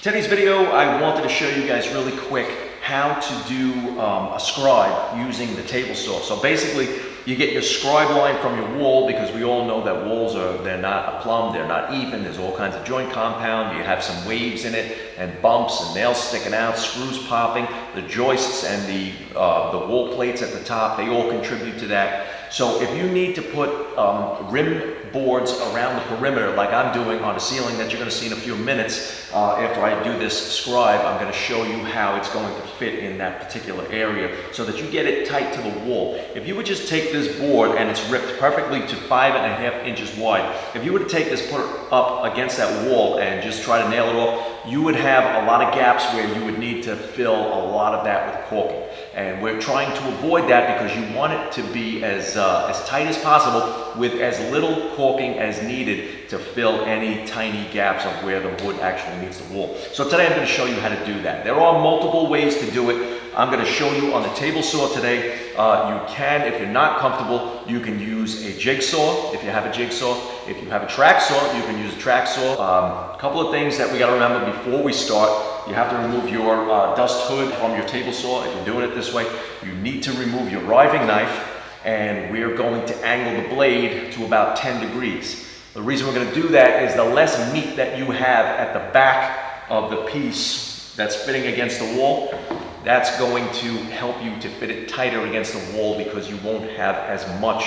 Today's video, I wanted to show you guys really quick how to do a scribe using the table saw. So basically, you get your scribe line from your wall, because we all know that walls they're not plumb, they're not even, there's all kinds of joint compound, you have some waves in it, and bumps and nails sticking out, screws popping, the joists and the wall plates at the top, they all contribute to that. So if you need to put rim boards around the perimeter, like I'm doing on a ceiling that you're going to see in a few minutes, after I do this scribe, I'm going to show you how it's going to fit in that particular area so that you get it tight to the wall. If you would just take this board, and it's ripped perfectly to 5.5 inches wide, if you were to take this, put it up against that wall and just try to nail it off, you would have a lot of gaps where you would need to fill a lot of that with caulking. And we're trying to avoid that because you want it to be as tight as possible with as little caulking as needed to fill any tiny gaps of where the wood actually meets the wall. So today I'm going to show you how to do that. There are multiple ways to do it. I'm going to show you on the table saw today. You can, if you're not comfortable, you can use a jigsaw if you have a jigsaw. If you have a track saw, you can use a track saw. A couple of things that we got to remember before we start. You have to remove your dust hood from your table saw. If you're doing it this way, you need to remove your riving knife, and we're going to angle the blade to about 10 degrees. The reason we're going to do that is the less meat that you have at the back of the piece that's fitting against the wall, that's going to help you to fit it tighter against the wall, because you won't have as much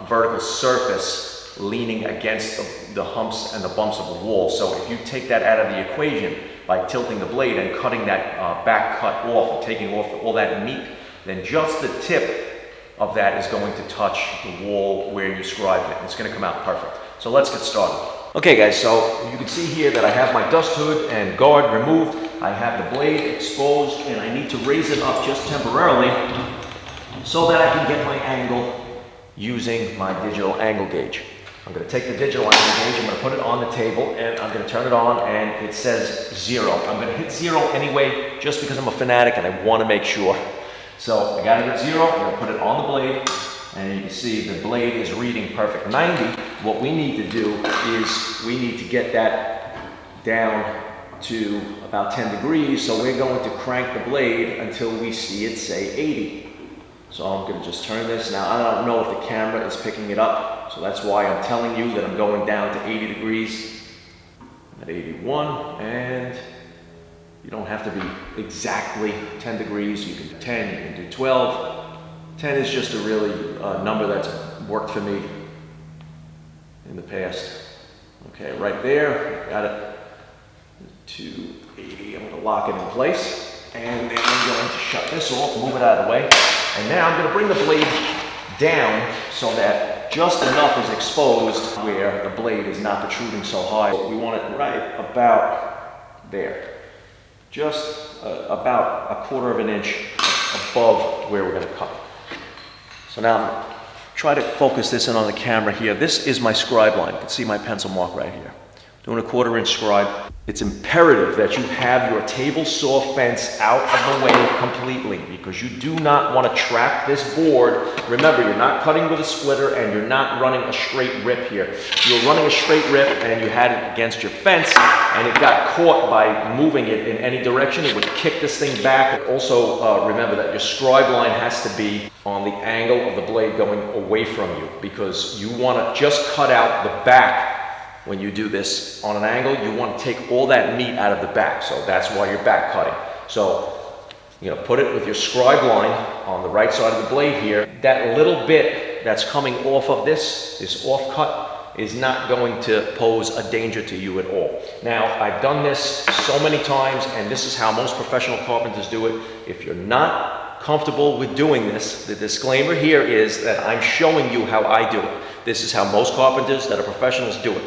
vertical surface leaning against the humps and the bumps of the wall. So if you take that out of the equation by tilting the blade and cutting that back cut off and taking off all that meat, then just the tip of that is going to touch the wall where you scribed it. It's going to come out perfect. So let's get started. Okay guys, so you can see here that I have my dust hood and guard removed. I have the blade exposed, and I need to raise it up just temporarily so that I can get my angle using my digital angle gauge. I'm going to take the digital angle gauge, I'm going to put it on the table, and I'm going to turn it on, and it says 0. I'm going to hit 0 anyway, just because I'm a fanatic and I want to make sure. So I got it at 0, I'm going to put it on the blade, and you can see the blade is reading perfect 90. What we need to do is we need to get that down to about 10 degrees, so we're going to crank the blade until we see it say 80. So I'm going to just turn this. Now I don't know if the camera is picking it up, so that's why I'm telling you that I'm going down to 80 degrees. I'm at 81, and you don't have to be exactly 10 degrees. You can do 10, you can do 12. 10 is just a really number that's worked for me in the past. Okay, right there, got it to 80. I'm going to lock it in place, and then I'm going to shut this off, move it out of the way. And now I'm going to bring the blade down so that just enough is exposed where the blade is not protruding so high. We want it right about there. Just about 1/4 of an inch above where we're going to cut. So now try to focus this in on the camera here. This is my scribe line. You can see my pencil mark right here. Doing a 1/4 inch scribe. It's imperative that you have your table saw fence out of the way completely, because you do not want to trap this board. Remember, you're not cutting with a splitter, and you're not running a straight rip here. You're running a straight rip and you had it against your fence, and it got caught by moving it in any direction. It would kick this thing back. Also, remember that your scribe line has to be on the angle of the blade going away from you, because you want to just cut out the back. When you do this on an angle, you want to take all that meat out of the back. So that's why you're back cutting. So, put it with your scribe line on the right side of the blade here. That little bit that's coming off of this off cut, is not going to pose a danger to you at all. Now, I've done this so many times, and this is how most professional carpenters do it. If you're not comfortable with doing this, the disclaimer here is that I'm showing you how I do it. This is how most carpenters that are professionals do it.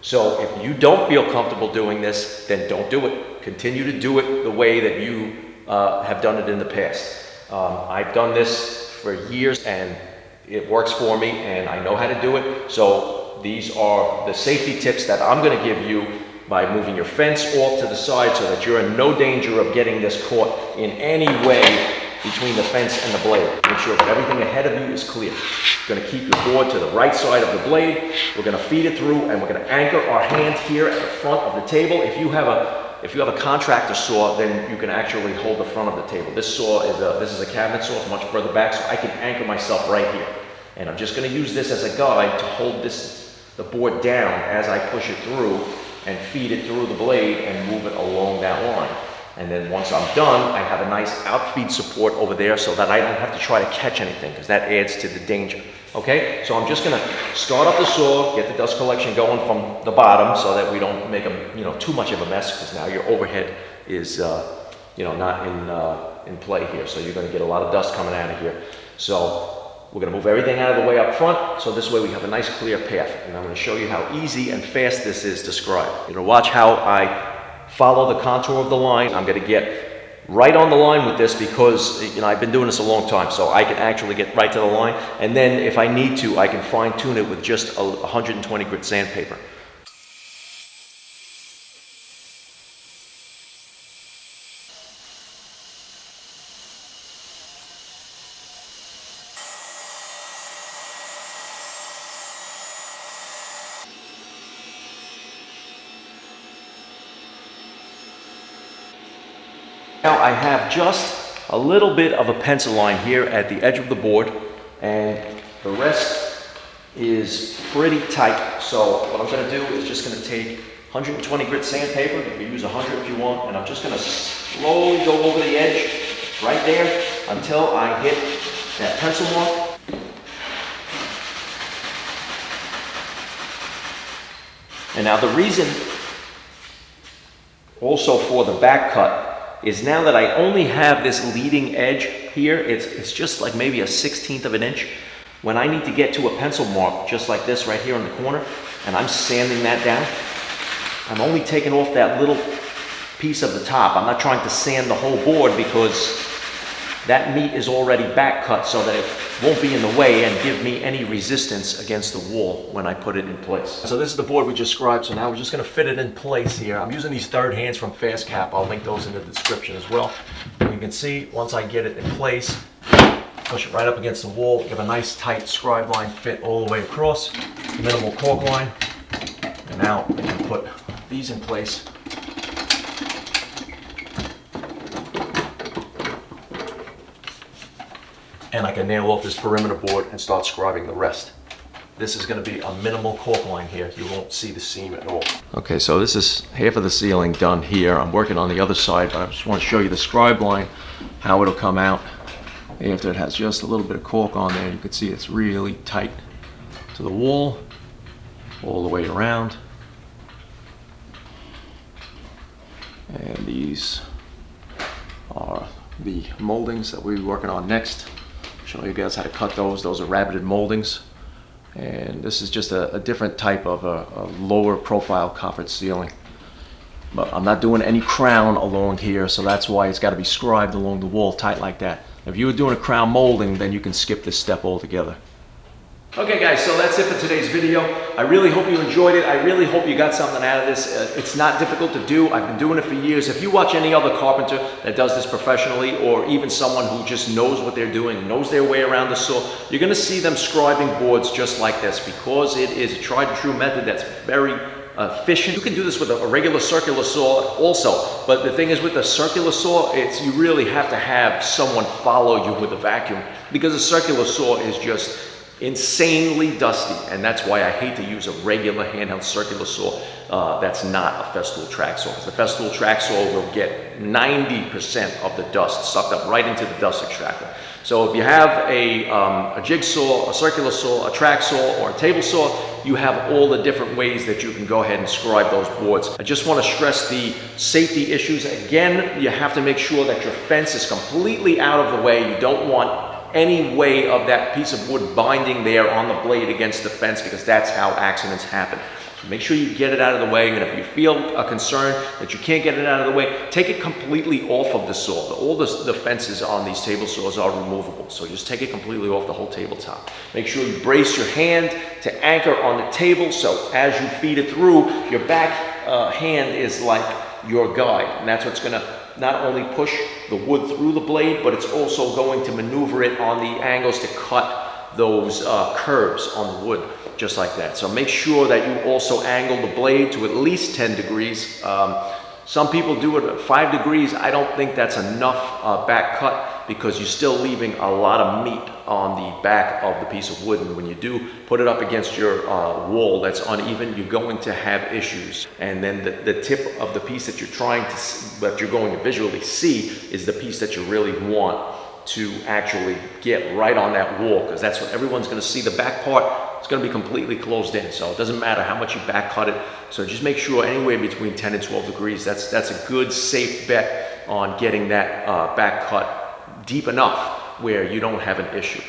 So if you don't feel comfortable doing this, then don't do it. Continue to do it the way that you have done it in the past. I've done this for years, and it works for me, and I know how to do it. So these are the safety tips that I'm going to give you by moving your fence off to the side so that you're in no danger of getting this caught in any way between the fence and the blade. Make sure that everything ahead of you is clear. We're going to keep your board to the right side of the blade. We're going to feed it through, and we're going to anchor our hand here at the front of the table. If you have if you have a contractor saw, then you can actually hold the front of the table. This saw is this is a cabinet saw, it's much further back, so I can anchor myself right here. And I'm just going to use this as a guide to hold the board down as I push it through and feed it through the blade and move it along that line. And then once I'm done, I have a nice outfeed support over there so that I don't have to try to catch anything, because that adds to the danger. Okay, so I'm just gonna start up the saw, get the dust collection going from the bottom so that we don't make too much of a mess, because now your overhead is not in play here. So you're gonna get a lot of dust coming out of here. So we're gonna move everything out of the way up front, so this way we have a nice clear path. And I'm gonna show you how easy and fast this is to scribe. You're gonna watch how I follow the contour of the line. I'm going to get right on the line with this because I've been doing this a long time, so I can actually get right to the line. And then if I need to, I can fine tune it with just a 120 grit sandpaper. Now I have just a little bit of a pencil line here at the edge of the board, and the rest is pretty tight. So what I'm going to do is just going to take 120 grit sandpaper. You can use 100 if you want, and I'm just going to slowly go over the edge right there until I hit that pencil mark. And now the reason also for the back cut is now that I only have this leading edge here, it's just like maybe a 1/16 of an inch. When I need to get to a pencil mark, just like this right here in the corner, and I'm sanding that down, I'm only taking off that little piece of the top. I'm not trying to sand the whole board because that meat is already back cut so that it won't be in the way and give me any resistance against the wall when I put it in place. So this is the board we just scribed, so now we're just going to fit it in place here. I'm using these third hands from Fastcap. I'll link those in the description as well. And you can see once I get it in place, push it right up against the wall, give a nice tight scribe line fit all the way across, minimal cork line, and now I can put these in place. And I can nail off this perimeter board and start scribing the rest. This is going to be a minimal cork line here. You won't see the seam at all. Okay, so this is half of the ceiling done here. I'm working on the other side, but I just want to show you the scribe line, how it'll come out after it has just a little bit of cork on there. You can see it's really tight to the wall, all the way around. And these are the moldings that we'll be working on next. Show you guys how to cut those. Those are rabbited moldings, and this is just a different type of a lower profile coffered ceiling. But I'm not doing any crown along here, so that's why it's got to be scribed along the wall tight like that. If you were doing a crown molding, then you can skip this step altogether. Okay guys, so that's it for today's video. I really hope you enjoyed it. I really hope you got something out of this. It's not difficult to do. I've been doing it for years. If you watch any other carpenter that does this professionally, or even someone who just knows what they're doing, knows their way around the saw, you're going to see them scribing boards just like this, because it is a tried and true method that's very efficient. You can do this with a regular circular saw also, but the thing is with the circular saw, you really have to have someone follow you with a vacuum, because a circular saw is just insanely dusty, and that's why I hate to use a regular handheld circular saw that's not a festool track saw, because the festool track saw will get 90% of the dust sucked up right into the dust extractor. So if you have a jigsaw, a circular saw, a track saw, or a table saw, you have all the different ways that you can go ahead and scribe those boards. I just want to stress the safety issues. Again, you have to make sure that your fence is completely out of the way. You don't want any way of that piece of wood binding there on the blade against the fence, because that's how accidents happen. So make sure you get it out of the way, and if you feel a concern that you can't get it out of the way, take it completely off of the saw. All the fences on these table saws are removable, so just take it completely off the whole tabletop. Make sure you brace your hand to anchor on the table, so as you feed it through, your back hand is like your guide, and that's what's going to not only push the wood through the blade, but it's also going to maneuver it on the angles to cut those curves on the wood, just like that. So make sure that you also angle the blade to at least 10 degrees. Some people do it at 5 degrees. I don't think that's enough back cut, because you're still leaving a lot of meat on the back of the piece of wood. And when you do put it up against your wall that's uneven, you're going to have issues. And then the tip of the piece that you're going to visually see is the piece that you really want to actually get right on that wall, because that's what everyone's going to see. The back part is going to be completely closed in, so it doesn't matter how much you back cut it. So just make sure anywhere between 10 and 12 degrees. That's a good safe bet on getting that back cut deep enough where you don't have an issue.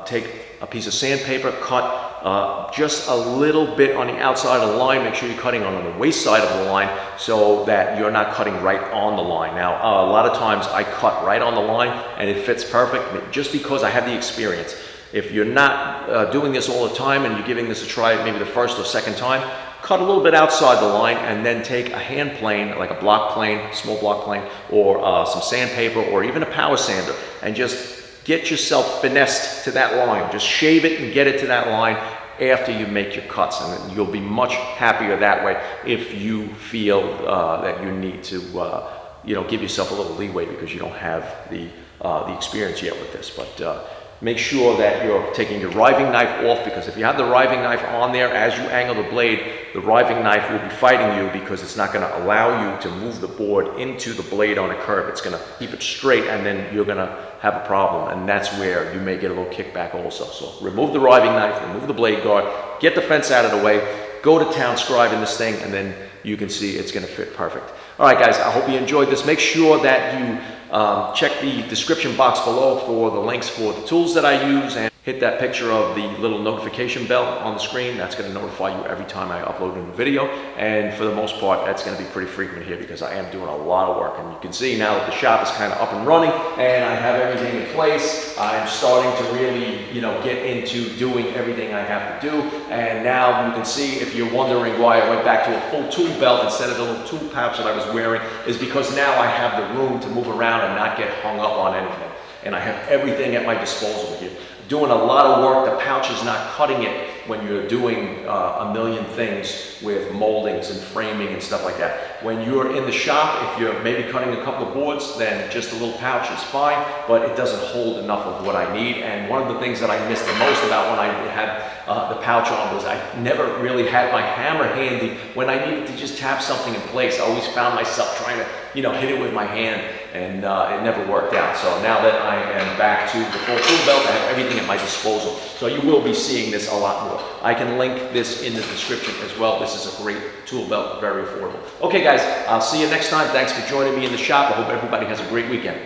Take a piece of sandpaper, cut just a little bit on the outside of the line. Make sure you're cutting on the waist side of the line so that you're not cutting right on the line. Now, a lot of times I cut right on the line and it fits perfect, just because I have the experience. If you're not doing this all the time and you're giving this a try maybe the first or second time, cut a little bit outside the line and then take a hand plane, like a block plane, small block plane, or some sandpaper, or even a power sander, and just get yourself finessed to that line. Just shave it and get it to that line after you make your cuts, and you'll be much happier that way if you feel that you need to give yourself a little leeway because you don't have the experience yet with this. But make sure that you're taking your riving knife off, because if you have the riving knife on there, as you angle the blade, the riving knife will be fighting you, because it's not going to allow you to move the board into the blade on a curve. It's going to keep it straight, and then you're going to have a problem, and that's where you may get a little kickback also. So remove the riving knife, remove the blade guard, get the fence out of the way, go to town scribe in this thing, and then you can see it's going to fit perfect. All right, guys, I hope you enjoyed this. Make sure that you check the description box below for the links for the tools that I use, and hit that picture of the little notification bell on the screen. That's going to notify you every time I upload a new video. And for the most part, that's going to be pretty frequent here, because I am doing a lot of work. And you can see now that the shop is kind of up and running and I have everything in place. I'm starting to really, get into doing everything I have to do. And now you can see, if you're wondering why I went back to a full tool belt instead of the little tool pouch that I was wearing, is because now I have the room to move around and not get hung up on anything. And I have everything at my disposal here. Doing a lot of work, the pouch is not cutting it when you're doing a million things with moldings and framing and stuff like that. When you're in the shop, if you're maybe cutting a couple of boards, then just a little pouch is fine, but it doesn't hold enough of what I need. And one of the things that I missed the most about when I had the pouch on was I never really had my hammer handy when I needed to just tap something in place. I always found myself trying to hit it with my hand, and it never worked out. So now that I am back to the full tool belt, I have everything at my disposal. So you will be seeing this a lot more. I can link this in the description as well. This is a great tool belt, very affordable. Okay, guys, I'll see you next time. Thanks for joining me in the shop. I hope everybody has a great weekend.